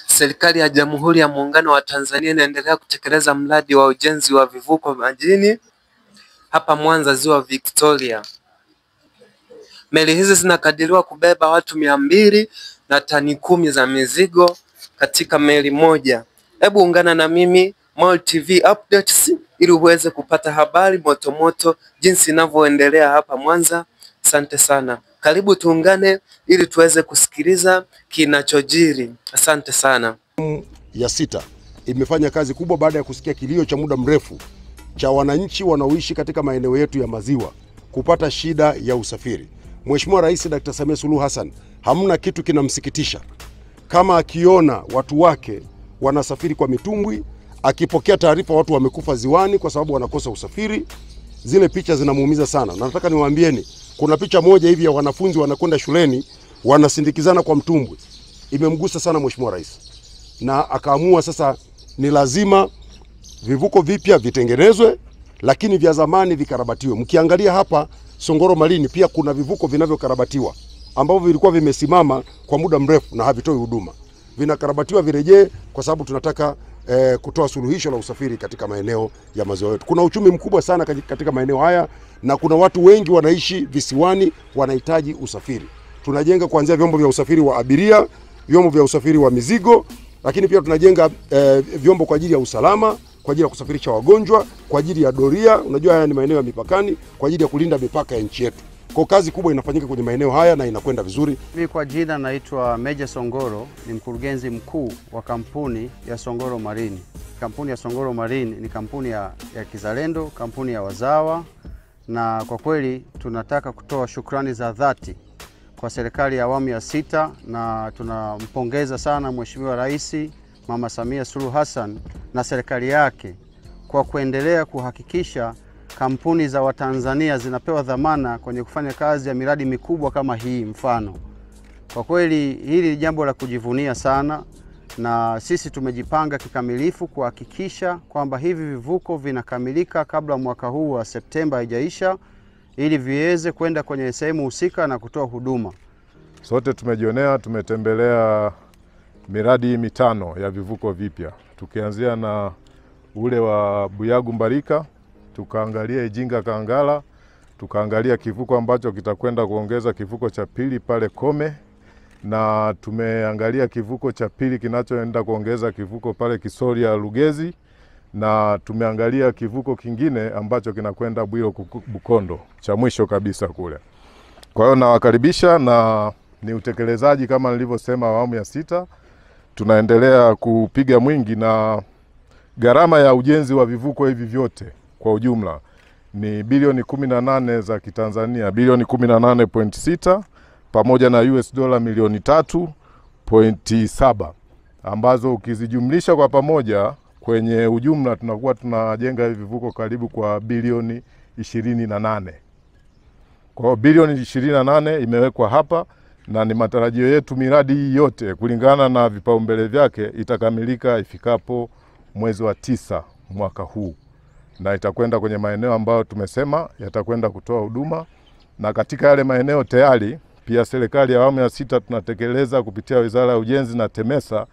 Serikali ya Jamhuri ya Muungano wa Tanzania inaendelea kutekeleza mradi wa ujenzi wa vivuko majini hapa Mwanza Ziwa Victoria. Meli hizi zinakadiriwa kubeba watu 200 na tani 10 za mizigo katika meli moja. Hebu ungana na mimi MOL TV Updates ili uweze kupata habari moto jinsi inavyoendelea hapa Mwanza. Asante sana. Karibu tuungane ili tuweze kusikiliza kinachojiri. Asante sana. Ya 6 imefanya kazi kubwa baada ya kusikia kilio cha muda mrefu cha wananchi wanaoishi katika maeneo yetu ya maziwa kupata shida ya usafiri. Mheshimiwa Rais Dr. Samia Suluhu Hassan hamna kitu kinamsikitisha kama akiona watu wake wanasafiri kwa mitumbwi, akipokea taarifa watu wamekufa ziwani kwa sababu wanakosa usafiri. Zile picha zinamuumiza sana. Na nataka niwaambieni, kuna picha moja hivi ya wanafunzi wanakwenda shuleni wanasindikizana kwa mtumbwi. Imemgusa sana Mheshimiwa Rais. Na akaamua sasa ni lazima vivuko vipya vitengenezwe, lakini vya zamani vikarabatiwe. Mkiangalia hapa Songoro Marine pia kuna vivuko vinavyokarabatiwa ambavyo vilikuwa vimesimama kwa muda mrefu na havitoi huduma. Vinakarabatiwa virejee kwa sababu tunataka kutoa suluhisho la usafiri katika maeneo ya maziwa yetu. Kuna uchumi mkubwa sana katika maeneo haya na kuna watu wengi wanaishi visiwani wanahitaji usafiri. Tunajenga kuanzia vyombo vya usafiri wa abiria, vyombo vya usafiri wa mizigo, lakini pia tunajenga vyombo kwa ajili ya usalama, kwa ajili ya kusafirisha wagonjwa, kwa ajili ya doria. Unajua haya ni maeneo ya mipakani, kwa ajili ya kulinda mipaka ya nchi yetu. Kwa kazi kubwa inafanyika kwenye maeneo haya na inakwenda vizuri. Mimi kwa jina naitwa Meja Songoro, ni mkurugenzi mkuu wa kampuni ya Songoro Marine. Kampuni ya Songoro Marine ni kampuni ya kizalendo, kampuni ya wazawa, na kwa kweli tunataka kutoa shukrani za dhati kwa serikali ya awamu ya 6 na tunampongeza sana Mheshimiwa Rais Mama Samia Suluhu Hassan na serikali yake kwa kuendelea kuhakikisha kampuni za Watanzania zinapewa dhamana kwenye kufanya kazi ya miradi mikubwa kama hii mfano. Kwa kweli hili ni jambo la kujivunia sana na sisi tumejipanga kikamilifu kuhakikisha kwamba hivi vivuko vinakamilika kabla mwaka huu wa Septemba haijaisha ili viweze kwenda kwenye sehemu husika na kutoa huduma. Sote tumejionea, tumetembelea miradi 5 ya vivuko vipya. Tukianzia na ule wa Buyagu Mbarika, tukaangalia Ijinga Kangala, tukaangalia kivuko ambacho kitakwenda kuongeza kivuko cha pili pale Kome, na tumeangalia kivuko cha pili kinachoenda kuongeza kivuko pale Kisoria Lugezi, na tumeangalia kivuko kingine ambacho kinakwenda Bwiro Bukondo cha mwisho kabisa kule. Kwa hiyo nawakaribisha na ni utekelezaji kama nilivyosema awamu ya 6. Tunaendelea kupiga mwingi na gharama ya ujenzi wa vivuko hivi vyote kwa ujumla ni bilioni 18 za Kitanzania, bilioni 18.6 pamoja na US dola milioni 3.7 ambazo ukizijumlisha kwa pamoja kwenye ujumla tunakuwa tunajenga hivi vivuko karibu kwa bilioni 28. Kwa hiyo bilioni 28 imewekwa hapa na ni matarajio yetu miradi hii yote kulingana na vipaumbele vyake itakamilika ifikapo mwezi wa 9 mwaka huu. Na itakwenda kwenye maeneo ambayo tumesema yatakwenda kutoa huduma, na katika yale maeneo tayari pia serikali ya awamu ya 6 tunatekeleza kupitia Wizara ya Ujenzi na TEMESA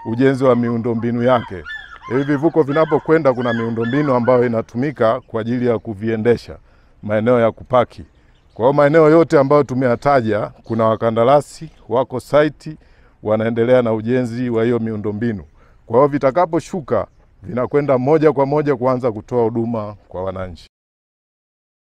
ujenzi wa miundombinu yake. Hivi vivuko vinapokwenda kuna miundombinu ambayo inatumika kwa ajili ya kuviendesha, maeneo ya kupaki. Kwa hiyo maeneo yote ambayo tumeyataja kuna wakandarasi wako site wanaendelea na ujenzi wa hiyo miundombinu. Kwa hiyo vitakaposhuka vinakwenda moja kwa moja kuanza kutoa huduma kwa wananchi.